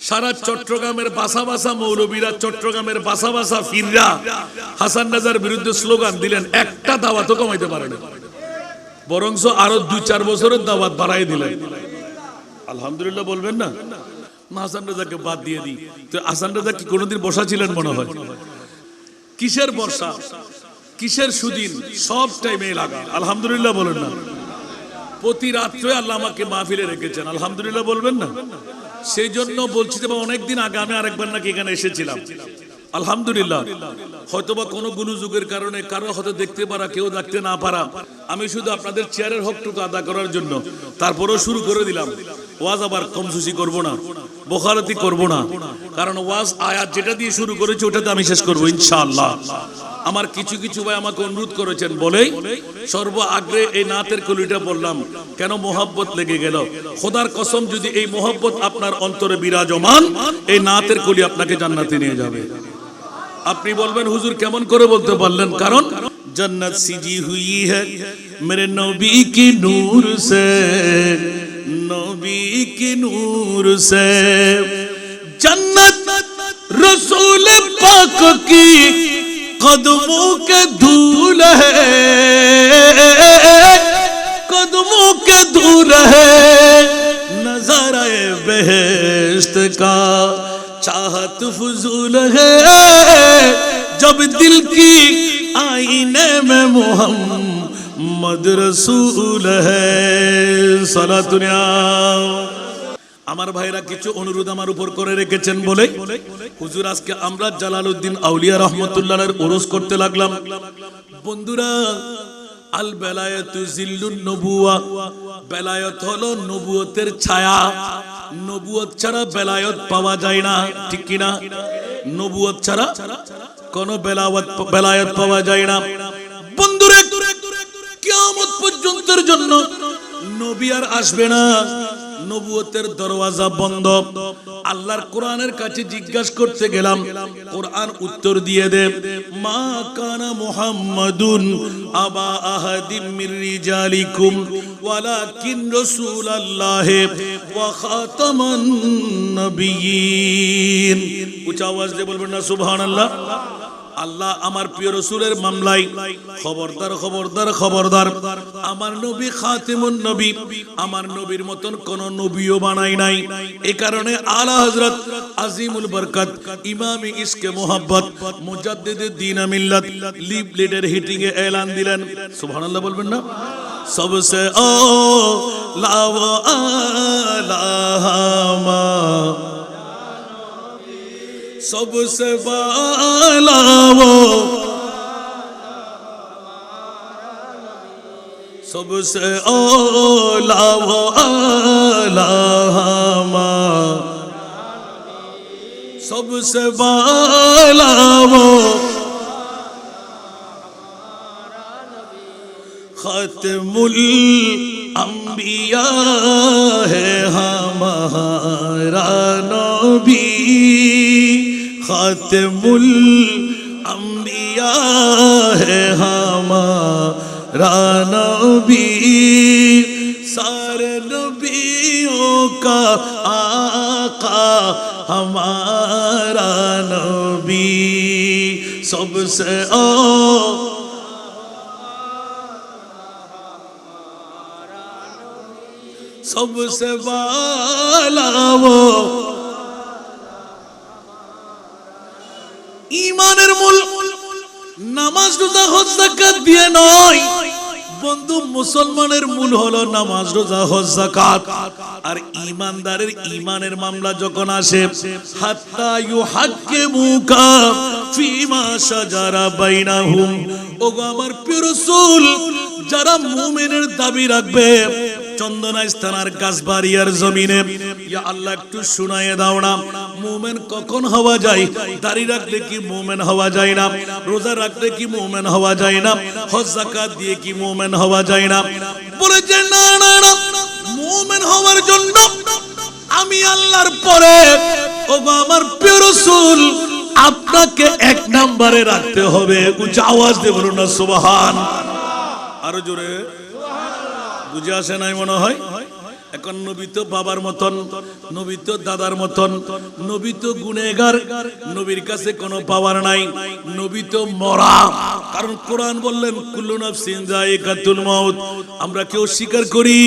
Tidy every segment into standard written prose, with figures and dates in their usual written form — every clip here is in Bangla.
সারা চট্টগ্রামের বাসা বাসা মৌলবীরা, চট্টগ্রামের বাসা বাসা ফিররা হাসান রাজার বিরুদ্ধে স্লোগান দিলেন, একটা দাওয়াতও কমাইতে পারে না, বরঞ্চ আরো 2-4 বছরের দাওয়াত বাড়াই দিলেন। আলহামদুলিল্লাহ বলবেন না? হাসান রাজাকে বাদ দিয়ে দিই তো, হাসান রাজা কি কোনোদিন বসা ছিলেন মনে হয়? কিসের বর্ষা, কিসের সুদিন, সব টাইমে লাগা। আলহামদুলিল্লাহ বলেন না? প্রতি রাত্রে আল্লাহ আমাকে মাহফিলে রেখেছেন, আলহামদুলিল্লাহ বলবেন না? সেই জন্য বলছি যে অনেকদিন আগে আমি আরেকবার নাকি এখানে এসেছিলাম, আলহামদুলিল্লাহ। হয়তোবা কোনো গুণযুগের কারণে কারো হয়তো দেখতে পারা, কেউ দেখতে না পারা, আমি শুধু আপনাদের চেয়ারের হকটুকু আদা করার জন্য তারপরেও শুরু করে দিলাম। ওয়াজ আবার কমসুসি করব না, বখারতি করব না, কারণ ওয়াজ আয়াত যেটা দিয়ে শুরু করেছি ওটাতে আমি শেষ করবো ইনশাআল্লাহ। আমার কিছু কিছু ভাই আমাকে অনুরোধ করেছেন বলেই সর্ব আগ্রে এই নাতের কলিটা বললাম, কেন মোহাব্বত লেগে গেল। খোদার কসম, যদি এই মোহাব্বত আপনার অন্তরে বিরাজমান, এই নাতের কলি আপনাকে জান্নাতে নিয়ে যাবে। আপনি বলবেন হুজুর কেমন করে বলতে পারলেন? কারণ जन्नत सिजी हुई है मेरे नबी की नूर से, नबी की नूर से। जन्नत रसूल पाक की कदमों के धूल है, कदमों के धूल है। नज़ारे बेहेश्त का चाहत फजूल है, जब दिल की आईने में मोहम्मद रसूल है। सालातुनिया। আমার ভাইরা কিছু অনুরোধ আমার উপর করে রেখেছেন বলে হুজুর আজকে আমরা জালালউদ্দিন আউলিয়া রাহমাতুল্লাহর উরুস করতে লাগলাম। বন্ধুরা, আল বেলায়াতু জিল্লুন নবুয়া, বেলায়েত হলো নবুয়তের ছায়া। নবুয়ত ছাড়া বেলায়েত পাওয়া যায় না, ঠিক কি না? নবুয়ত ছাড়া কোন বেলায়েত পাওয়া যায় না। বন্ধুরা, কিয়ামত পর্যন্তের জন্য নবী আর আসবে না, নবুয়তের দরওয়াজা বন্ধ। আল্লাহর কোরআনের কাছে জিজ্ঞাসা করতে গেলাম, কোরআন উত্তর দিয়ে দে, মা কানা মুহাম্মাদুন আবা আহাদিম মির রিজালিকুম ওয়ালাকিন রাসূলুল্লাহি ওয়া খাতামান নবিয়্যিন। উচ্চ আওয়াজ দিয়ে বলবেন না সুবহানাল্লাহ? আল্লাহ আমার প্রিয় রাসূলের মামলায় খবরদার খবরদার খবরদার, আমার নবী খাতিমুন নবী, আমার নবীর মতন কোন নবীও বানাই নাই। এই কারণে আলা হযরত আজিমুল বরকত ইমামে ইশকে মোহাব্বত মুজাদ্দিদে দ্বীন মিল্লাত লিফলেটের হিটিং এ এলান দিলেন। সুবহানাল্লাহ বলবেন না? সবসে ও লাও আলামা सबसे वाला वो, सबसे ओला वो आला सबसे वाला वो, खातिमुल अंबिया है हमारा नबी, खातिमुल अंबिया है हमारा नबी। सारे नबियों का आका हमारा नबी, सबसे सबसे वाला वो। ইমানের মূল নামাজ রোজা হজ যাকাত দিয়ে নয় বন্ধু, মুসলমানের মূল হলো নামাজ রোজা হজ যাকাত। আর ঈমানদারের ঈমানের মামলা যখন আসে, হাত্তা ইউহাক্কিমুকা ফিমা শাজারা বাইনাহুম, ওগো আমার প্রিয় রাসূল, যারা মুমিনের দাবি রাখবে চন্দনা স্থানার গাছবাড়িয়ার জমিনে, ইয়া আল্লাহ একটু শুনাইয়ে দাও না, মুমিন কখন হওয়া যায়? দাড়ি রাখলে কি মুমিন হওয়া যায় না? রোজা রাখলে কি মুমিন হওয়া যায় না? হজ যাকাত দিয়ে কি মুমিন হওয়া যায় না? বলে যে না না না, মুমিন হওয়ার জন্য আমি আল্লাহর পরে ওগো আমার প্রিয় রাসূল আপনাকে এক নম্বরে রাখতে হবে। উচ্চ আওয়াজ দিয়ে বলুন না সুবহান। আরো জোরে বুঝে আসে নাই মনে হয়? এখন নবী তো বাবার মতন, নবী তো দাদার মতন, নবী তো গুনেহগার, নবীর কাছে কোনো পাওয়ার নাই, নবী তো মরা। কারণ কোরআন বললেন কুল্লু নাফসিন যায়িকাতুল মাউত। আমরা কেউ স্বীকার করি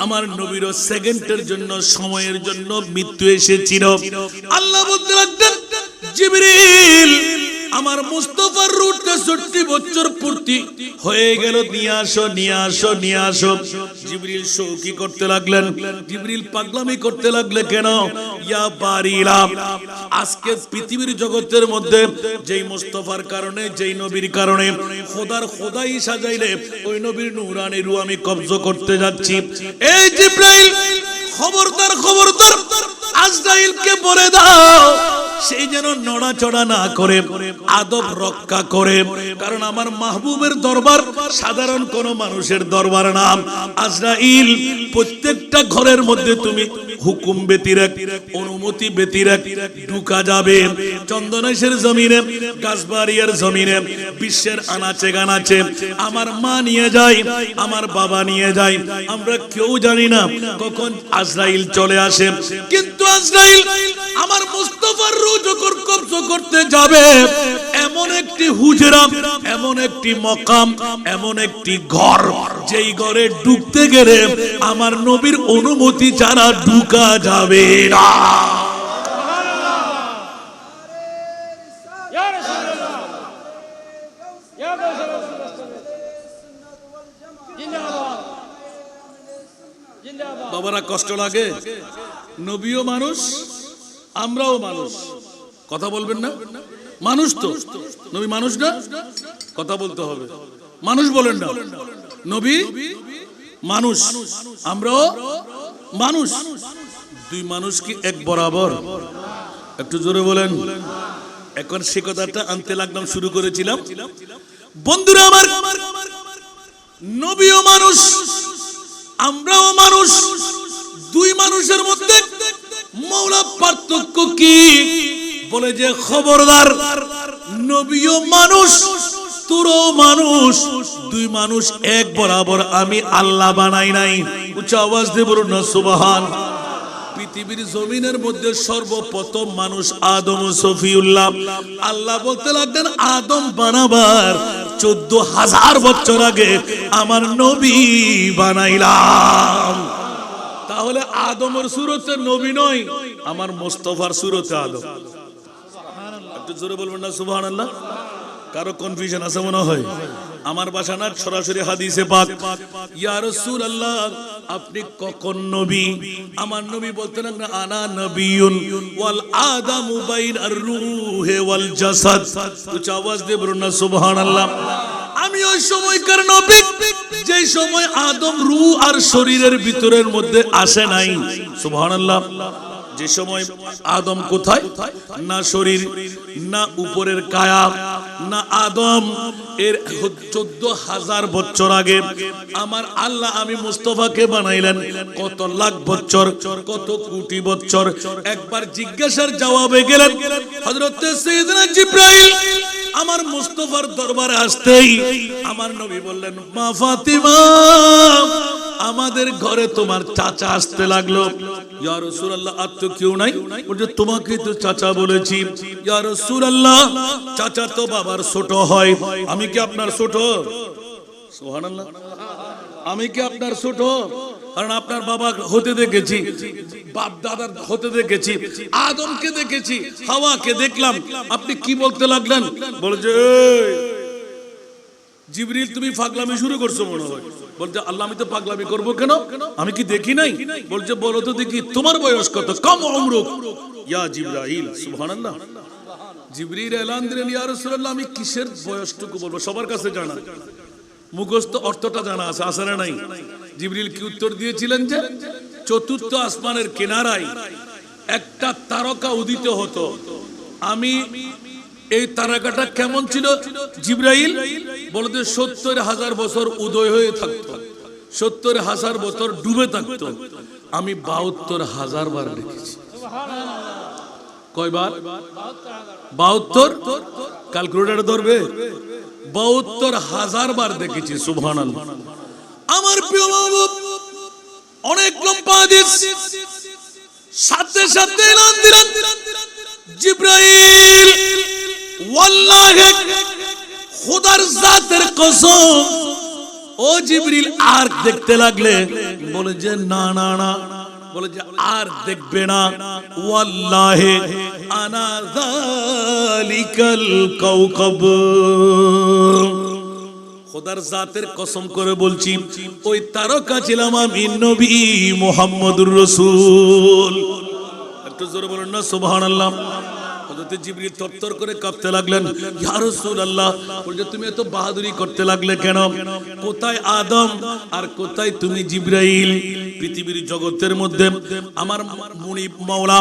আমার নবীরও সেকেন্ডের জন্য, সময়ের জন্য মৃত্যু এসেছিল। আল্লাহ বলতে লাগলেন জিবরিল আমার মুস্তাফার রূহ 63 বছর পূর্তি হয়ে গেল, নিয়ে আসো নিয়ে আসো নিয়ে আসো। জিবরিল শৌকি করতে লাগলেন, জিবরিল পাগলামি করতে লাগলে কেন? ইয়া বারিলা, আজকে পৃথিবীর জগতের মধ্যে যেই মুস্তাফার কারণে, যেই নবীর কারণে খোদার খোদাই সাজাইলে ওই নবীর নূরানি রূহ আমি কবজ করতে যাচ্ছি। এই জিবরাইল খবরদার খবরদার, আজরাইলকে বলে দাও সেই যেন নড়াচড়া না করে, আদব রক্ষা করে। কারণ আমার মাহবুবের দরবার সাধারণ কোন মানুষের দরবার না। আজরাইল প্রত্যেকটা ঘরের মধ্যে তুমি হুকুম ব্যতিরেক, অনুমতি ব্যতিরেক ঢুকা যাবে। চন্দনেশের জমিনে, গাছবাড়িয়ার জমিনে, বিশ্বের আনাচে গানাচে আমার মা নিয়ে যায়, আমার বাবা নিয়ে যায়, আমরা কেউ জানি না কখন আজরাইল চলে আসে। কিন্তু আজরাইল আমার মুস্তাফার রূহ যখন কবজ করতে যাবে, এমন একটি হুজরা, এমন একটি মকাম, এমন একটি ঘর, যেই ঘরে ঢুকতে গেলে আমার নবীর অনুমতি ছাড়া ঢুকা যাবে না। বাবারা কষ্ট লাগে, নবীও মানুষ, আমরাও মানুষ। কথা বলবেন না? মানুষ তো, নবী মানুষ না? কথা বলতে হবে। মানুষ বলেন না, নবী মানুষ, আমরাও মানুষ। দুই মানুষ কি এক বরাবর? একটু জোরে বলেন। এখন সে কথাটা আনতে লাগলাম, শুরু করেছিলাম। বন্ধুরা আমার, নবীও মানুষ, আমরাও মানুষ। দুই মানুষের মধ্যে মৌলা পার্থক্য কি? বলে যে খবরদার, নবীও মানুষ, তোরও মানুষ, দুই মানুষ এক বরাবর আমি আল্লাহ বানাই নাই। উচ্চ আওয়াজ দিয়ে বলুন না সুবহান। পৃথিবীর জমিনের মধ্যে সর্বপ্রথম মানুষ আদম ও সফিউল্লাহ। আল্লাহ বলতে লাগলেন আদম বানাবার 14,000 বছর আগে আমার নবী বানাইলাম। তাহলে আদমের সুরতে নবী নয়, আমার মুস্তাফার সুরতে আদম। একটু জোরে বলবেন না সুবহানাল্লাহ। কারো কনফিউশন আছে মনে হয়? আমার ভাষা না, সরাসরি হাদিসে পাক। ইয়া রাসূলুল্লাহ আপনি কখন নবী? আমার নবী বলতেন না আনা নবিয়ুন ওয়াল আদামু বাইনার রূহি ওয়াল জাসাদ। উচ্চ আওয়াজ দিয়ে বলুন না সুবহানাল্লাহ। আমি ওই সময়কার নবী যে সময় আদম রূহ আর শরীরের ভিতরের মধ্যে আসে নাই। সুবহানাল্লাহ। যে সময় আদম কোথায়? না শরীর, না উপরের কায়া, না আদম। এর 14,000 বছর আগে আমার আল্লাহ আমি মুস্তাফাকে বানাইলেন। কত লাখ বছর, কত কোটি বছর। একবার জিজ্ঞাসার জবাবে গেলেন হযরত সাইয়েদনা জিবরাইল আমার মুস্তাফার দরবারে আসতেই আমার নবী বললেন মা ফাতিমা, আমাদের ঘরে তোমার চাচা আসতে লাগলো। ইয়া রাসূলুল্লাহ আর তো কেউ নাই। বলছে তোমাকে তো চাচা বলেছি। ইয়া রাসূলুল্লাহ চাচা তো বাবার ছোট হয়, আমি কি আপনার ছোট? সুবহানাল্লাহ। আমি কি আপনার ছোট? কারণ আপনার বাবা হতে দেখেছি, বাপ দাদার হতে দেখেছি, আদমকে দেখেছি, হাওয়াকে দেখলাম। আপনি কি বলতে লাগলেন? বলছে জিবরিল তুমি পাগলামি শুরু করছো মনে হয়। বলছে আল্লাহ আমি তো পাগলামি করবো কেন? আমি কি দেখি নাই? বলছে বলো তো দেখি তোমার বয়স কত? কম উমরুক ইয়া জিবরাইল। সুবহানাল্লাহ। জিবরিল এলান দিলেন ইয়া রাসূলুল্লাহ আমি কিসের বয়সটুকু বলবো? সবার কাছে জানা, মুখস্থ অর্থটা জানা আছে, আছে না নাই? জিবরিল কি উত্তর দিয়েছিলেন যে চতুর্থ আসমানের কিনারায় একটা তারকা উদিত হতো। আমি এই তারকাটা কেমন ছিল জিবরাইল? বলতে 70,000 বছর উদয় হয়ে থাকতো, 70,000 বছর ডুবে থাকতো। আমি 72,000 বার দেখেছি। কয়বার? 72। ক্যালকুলেটর ধরবে? 72,000 বার দেখেছি। সুবহানাল্লাহ। আমার প্রিয় মাহবুব অনেক লম্বা হাদিস। সাথে সাথে এলান দিলেন জিবরাইল, ওয়াল্লাহি খোদার জাতের কসম, ও জিবরিল আর দেখতে লাগলে? বলে যে না না না, বলে যে আর দেখবে না। ওয়াল্লাহি আনা যালিকাল কাওকাব, খোদার জাতের কসম করে বলছি ওই তারকা ছিলাম আমি নবী মুহাম্মদুর রাসূল। একটু জোরে বলুন না সুবহানাল্লাহ। হযরত জিবরিল তরতর করে কাঁপতে লাগলেন, ইয়া রাসূলুল্লাহ, বলছে তুমি এত বাহাদুরি করতে লাগলে কেন? কোথায় আদম আর কোথায় তুমি জিবরাইল? পৃথিবীর জগতের মধ্যে আমার মুনিব মাওলা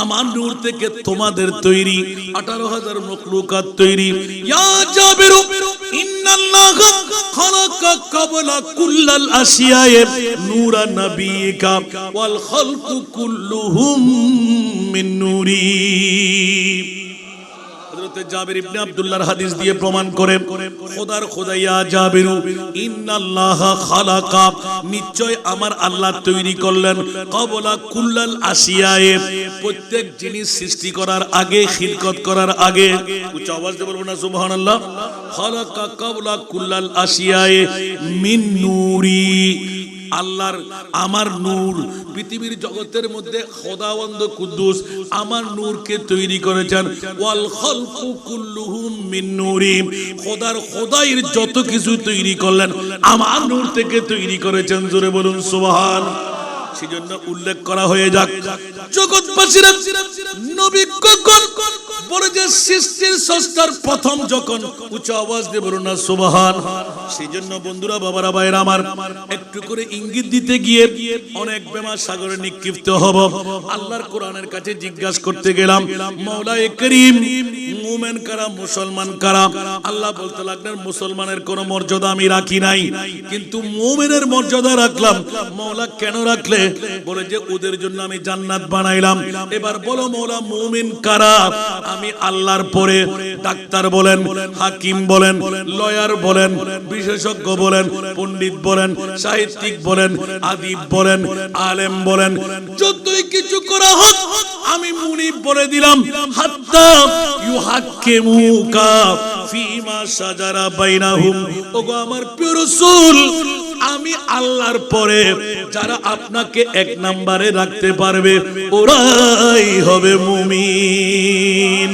আমার নূর থেকে তোমাদের তৈরি 18,000 মখলুকাত তৈরি। ইয়া জাবির ইন্নাল্লাহা খালাকা ক্বাবলা কুল্লাল আশিয়ায়ে নূরা নাবিয়িকা ওয়াল খালকু কুল্লুহুম মিন নূরি। হযরত জাবির ইবনে আব্দুল্লাহর হাদিস দিয়ে প্রমাণ করে, খোদার খোদাইয়া জাবিরু ইন্নাল্লাহা খালাকা, নিশ্চয় আমার আল্লাহ তৈরি করলেন, ক্বাবলা কুল্লাল আশিয়ায়ে, প্রত্যেক জিনিস সৃষ্টি করার আগে, খিলকত করার আগে। উচ্চ আওয়াজ দিয়ে বলবো না সুবহানাল্লাহ। খালাকা ক্বাবলা কুল্লাল আশিয়ায়ে মিন নূরি, আল্লাহর আমার নূর, পৃথিবীর জগতের মধ্যে খোদাওয়ান্দ কুদ্দুস আমার নূরকে তৈরি করেছেন। ওয়াল খালকু কুল্লুহুম মিন নূরি, খোদার খোদাইর যত কিছু তৈরি করলেন আমার নূর থেকে তৈরি করেছেন। জোরে বলুন সুবহান। সেজন্য উল্লেখ করা হয়ে যাক, জগৎবাসীরা নবী কখন বলে যে সৃষ্টির স্রষ্টার প্রথম যখন, উচ্চ আওয়াজ দিয়ে বলুন না সুবহান। সেজন্য বন্ধুরা, বাবারা, ভাইরা আমার, একটু করে ইঙ্গিত দিতে গিয়ে অনেক বেমা সাগরে নিক্ষিপ্ত হব। আল্লাহর কোরআনের কাছে জিজ্ঞাসা করতে গেলাম, মাওলায়ে করিম, মুমিন কারা, মুসলমান কারা? আল্লাহ বলতে লাগলেন, মুসলমানের কোনো মর্যাদা আমি রাখি নাই, কিন্তু মুমিনের মর্যাদা রাখলাম। মাওলা কেন রাখলে? বলে যে ওদের জন্য আমি জান্নাত বানাইলাম। এবার বলো মাওলা, মুমিন কারা? আমি আল্লাহর পরে ডাক্তার বলেন, হাকিম বলেন, লয়ার বলেন, বিশেষজ্ঞ বলেন, পণ্ডিত বলেন, সাহিত্যিক বলেন, আদিব বলেন, আলেম বলেন, যতই কিছু করা হোক আমি মুনিব বলে দিলাম। হাত্তা ইউহাক্কিমুকা ফিমা শাজারা বাইনাহুম, ওগো আমার প্রিয় রাসূল, আমি আল্লাহর পরে যারা আপনাকে এক নম্বরে রাখতে পারবে ওরাই হবে মুমিন।